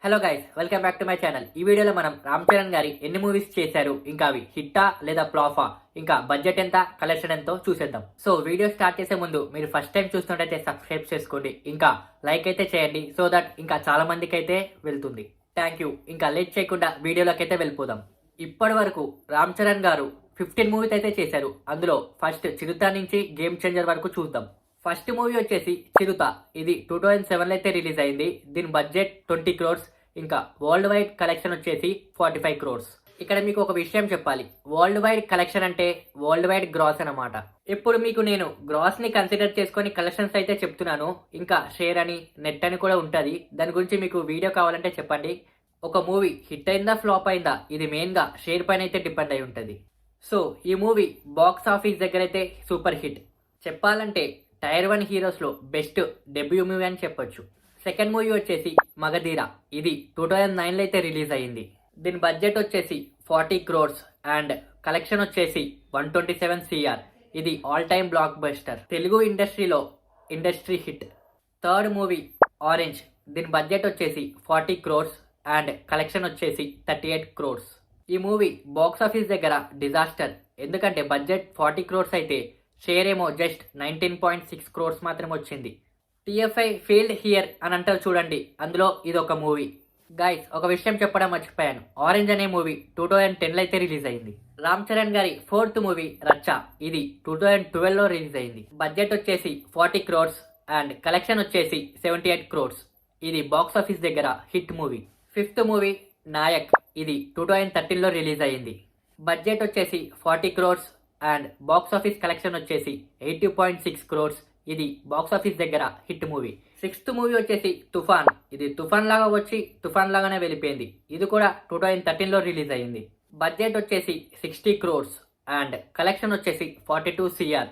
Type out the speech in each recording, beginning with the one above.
Hello guys, welcome back to my channel. ఈ వీడియోలో మనం రామ్ చరణ్ గారి ఎన్ని మూవీస్ చేశారు, ఇంకా అవి హిట్టా లేదా ఫ్లాఫా, ఇంకా బడ్జెట్ ఎంత, కలెక్షన్ ఎంతో చూసేద్దాం. సో వీడియో స్టార్ట్ చేసే ముందు మీరు ఫస్ట్ టైం చూస్తున్నట్టయితే సబ్స్క్రైబ్ చేసుకోండి, ఇంకా లైక్ అయితే చేయండి, సో దట్ ఇంకా చాలా మందికి అయితే వెళ్తుంది. Thank you. ఇంకా లేట్ చేయకుండా వీడియోలోకి అయితే వెళ్ళిపోదాం. ఇప్పటి వరకు రామ్ చరణ్ గారు 15 మూవీస్ అయితే చేశారు. అందులో ఫస్ట్ చిరుత నుంచి గేమ్ చేంజర్ వరకు చూద్దాం. ఫస్ట్ మూవీ వచ్చేసి చిరుత. ఇది 2007లో అయితే రిలీజ్ అయింది. దీని బడ్జెట్ 20 crores, ఇంకా వరల్డ్ వైడ్ కలెక్షన్ వచ్చేసి 45 crores. ఇక్కడ మీకు ఒక విషయం చెప్పాలి. వరల్డ్ వైడ్ కలెక్షన్ అంటే వరల్డ్ వైడ్ గ్రాస్ అనమాట. ఇప్పుడు మీకు నేను గ్రాస్ ని కన్సిడర్ చేసుకొని కలెక్షన్స్ అయితే చెప్తున్నాను. ఇంకా షేర్ అని, నెట్ అని కూడా ఉంటుంది. దాని గురించి మీకు వీడియో కావాలంటే చెప్పండి. ఒక మూవీ హిట్ అయిందా ఫ్లాప్ అయిందా, ఇది మెయిన్ గా షేర్ పైన అయితే డిపెండ్ అయి ఉంటుంది. సో ఈ మూవీ బాక్స్ ఆఫీస్ దగ్గర అయితే సూపర్ హిట్. చెప్పాలంటే టైర్ 1 హీరోస్లో బెస్ట్ డెబ్యూ మూవీ అని చెప్పొచ్చు. సెకండ్ మూవీ వచ్చేసి మగధీర. ఇది 2009లో అయితే రిలీజ్ అయ్యింది. దీని బడ్జెట్ వచ్చేసి 40 crores అండ్ కలెక్షన్ వచ్చేసి 127 crore. ఇది all time blockbuster, Telugu ఇండస్ట్రీలో industry hit. Third movie Orange. దీని బడ్జెట్ వచ్చేసి 40 crores అండ్ కలెక్షన్ వచ్చేసి 38 crores. ఈ మూవీ బాక్స్ ఆఫీస్ దగ్గర డిజాస్టర్. ఎందుకంటే బడ్జెట్ 40 crores అయితే షేర్ ఏమో జస్ట్ 19.6 crores మాత్రమే వచ్చింది. టిఎఫ్ఐ ఫీల్డ్ హియర్ అని అంటారు చూడండి, అందులో ఇది ఒక మూవీ. గైస్, ఒక విషయం చెప్పడం మర్చిపోయాను. ఆరెంజ్ అనే మూవీ 2010లో అయితే రిలీజ్ అయింది. రామ్ చరణ్ గారి ఫోర్త్ మూవీ రచ్చ. ఇది 2012లో రిలీజ్ అయింది. బడ్జెట్ వచ్చేసి 40 crores అండ్ కలెక్షన్ వచ్చేసి 78 crores. ఇది బాక్స్ ఆఫీస్ దగ్గర hit movie. Fifth movie Nayak. ఇది 2013లో రిలీజ్ అయింది. బడ్జెట్ వచ్చేసి 40 crores and box office collection వచ్చేసి 80.6 crores. ఇది బాక్స్ ఆఫీస్ దగ్గర హిట్ మూవీ. సిక్స్త్ మూవీ వచ్చేసి తుఫాన్. ఇది తుఫాన్ లాగా వచ్చి తుఫాన్ లాగానే వెళ్ళిపోయింది. ఇది కూడా 2013లో రిలీజ్ అయింది. బడ్జెట్ వచ్చేసి 60 crores అండ్ కలెక్షన్ వచ్చేసి 42 crore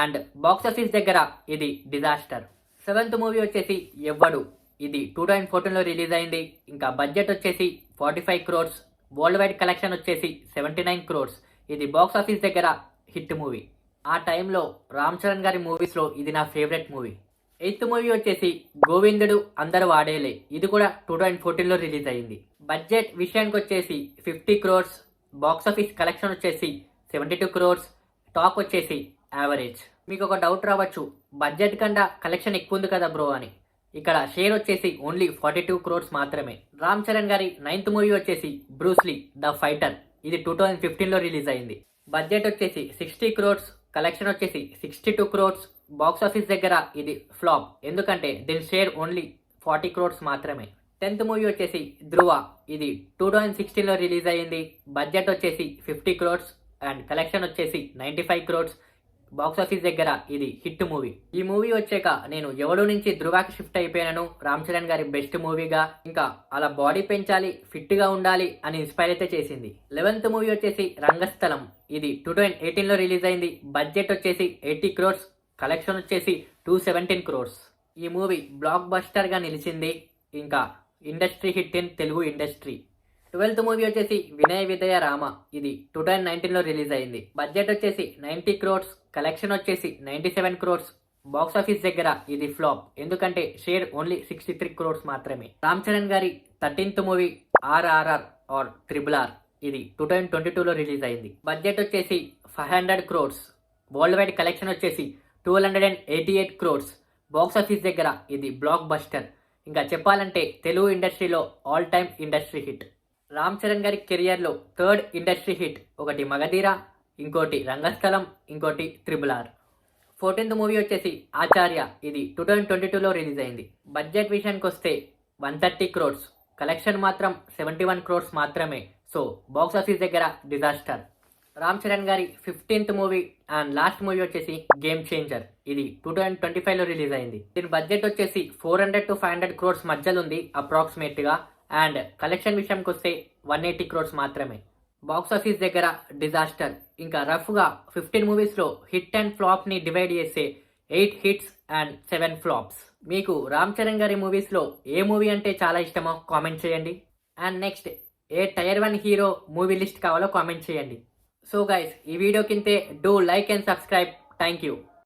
అండ్ బాక్స్ ఆఫీస్ దగ్గర ఇది డిజాస్టర్. సెవెంత్ మూవీ వచ్చేసి ఎవ్వడు. ఇది 2014లో రిలీజ్ అయింది. ఇంకా బడ్జెట్ వచ్చేసి 45 crores, వరల్డ్ వైడ్ కలెక్షన్ వచ్చేసి 79 crores. ఇది బాక్స్ ఆఫీస్ దగ్గర హిట్ మూవీ. ఆ టైంలో రామ్ చరణ్ గారి మూవీస్లో ఇది నా ఫేవరెట్ మూవీ. ఎయిత్ మూవీ వచ్చేసి గోవిందుడు అందరు వాడేలే. ఇది కూడా 2014లో రిలీజ్ అయింది. బడ్జెట్ విషయానికి వచ్చేసి 50 crores, బాక్స్ ఆఫీస్ కలెక్షన్ వచ్చేసి 72 crores, టాక్ వచ్చేసి యావరేజ్. మీకు ఒక డౌట్ రావచ్చు, బడ్జెట్ కన్నా కలెక్షన్ ఎక్కువ ఉంది కదా బ్రో అని. ఇక్కడ షేర్ వచ్చేసి ఓన్లీ 42 crores మాత్రమే. రామ్ చరణ్ గారి నైన్త్ మూవీ వచ్చేసి బ్రూస్లీ ద ఫైటర్. ఇది 2015లో రిలీజ్ అయింది. బడ్జెట్ వచ్చేసి 60 crores, కలెక్షన్ వచ్చేసి 62 crores. బాక్స్ ఆఫీస్ దగ్గర ఇది ఫ్లాప్, ఎందుకంటే దీని షేర్ ఓన్లీ 40 crores మాత్రమే. 10th మూవీ వచ్చేసి ధృవ. ఇది 2016లో రిలీజ్ అయ్యింది. బడ్జెట్ వచ్చేసి 50 crores అండ్ కలెక్షన్ వచ్చేసి 95 crores. బాక్స్ ఆఫీస్ దగ్గర ఇది హిట్ మూవీ. ఈ మూవీ వచ్చాక నేను ఎవడు నుంచి ధృవాకి షిఫ్ట్ అయిపోయాను. రామ్ చరణ్ గారి బెస్ట్ మూవీగా, ఇంకా అలా బాడీ పెంచాలి, ఫిట్ గా ఉండాలి అని ఇన్స్పైర్ అయితే చేసింది. 11th మూవీ వచ్చేసి రంగస్థలం. ఇది 2018లో రిలీజ్ అయింది. బడ్జెట్ వచ్చేసి 80 crores, కలెక్షన్ వచ్చేసి 217 crores. ఈ మూవీ బ్లాక్ బస్టర్ గా నిలిచింది, ఇంకా industry hit in Telugu industry. 12th movie వచ్చేసి వినయ విదయ రామ. ఇది 2019లో రిలీజ్ అయింది. బడ్జెట్ వచ్చేసి 90 crores, కలెక్షన్ వచ్చేసి 97 crores. బాక్స్ ఆఫీస్ దగ్గర ఇది ఫ్లాప్, ఎందుకంటే షేర్ ఓన్లీ 63 crores మాత్రమే. రామ్ చరణ్ గారి 13th movie RRR are RRR. ఇది 2022లో రిలీజ్ అయింది. బడ్జెట్ వచ్చేసి 500 crores, వరల్డ్ వైడ్ కలెక్షన్ వచ్చేసి 288 crores. బాక్స్ ఆఫీస్ దగ్గర ఇది బ్లాక్ బస్టర్. ఇంకా చెప్పాలంటే తెలుగు ఇండస్ట్రీలో all time industry hit. Ram Charan గారి కెరియర్లో థర్డ్ ఇండస్ట్రీ హిట్. ఒకటి మగధీర, ఇంకోటి రంగస్థలం, ఇంకోటి RRR. 14th మూవీ వచ్చేసి ఆచార్య. ఇది 2022లో రిలీజ్ అయింది. బడ్జెట్ విషయానికి వస్తే 130 crores, కలెక్షన్ మాత్రం 71 crores మాత్రమే. సో బాక్స్ ఆఫీస్ దగ్గర డిజాస్టర్. రామ్ చరణ్ గారి 15th movie and last movie వచ్చేసి గేమ్ చేంజర్. ఇది 2025లో రిలీజ్ అయింది. దీని బడ్జెట్ వచ్చేసి 400 to 500 crores మధ్యలో ఉంది అప్రాక్సిమేట్ గా, అండ్ కలెక్షన్ విషయానికి వస్తే 180 crores మాత్రమే. బాక్స్ ఆఫీస్ దగ్గర డిజాస్టర్. ఇంకా రఫ్ గా 15 మూవీస్లో హిట్ అండ్ ఫ్లాప్ ని డివైడ్ చేస్తే 8 హిట్స్ అండ్ 7 ఫ్లాప్స్. మీకు రామ్ చరణ్ గారి మూవీస్లో ఏ మూవీ అంటే చాలా ఇష్టమో కామెంట్ చేయండి. అండ్ నెక్స్ట్ ఏ టైర్ 1 హీరో మూవీ లిస్ట్ కావాలో కామెంట్ చేయండి. సో గైస్, ఈ వీడియో కింద do like and subscribe. Thank you.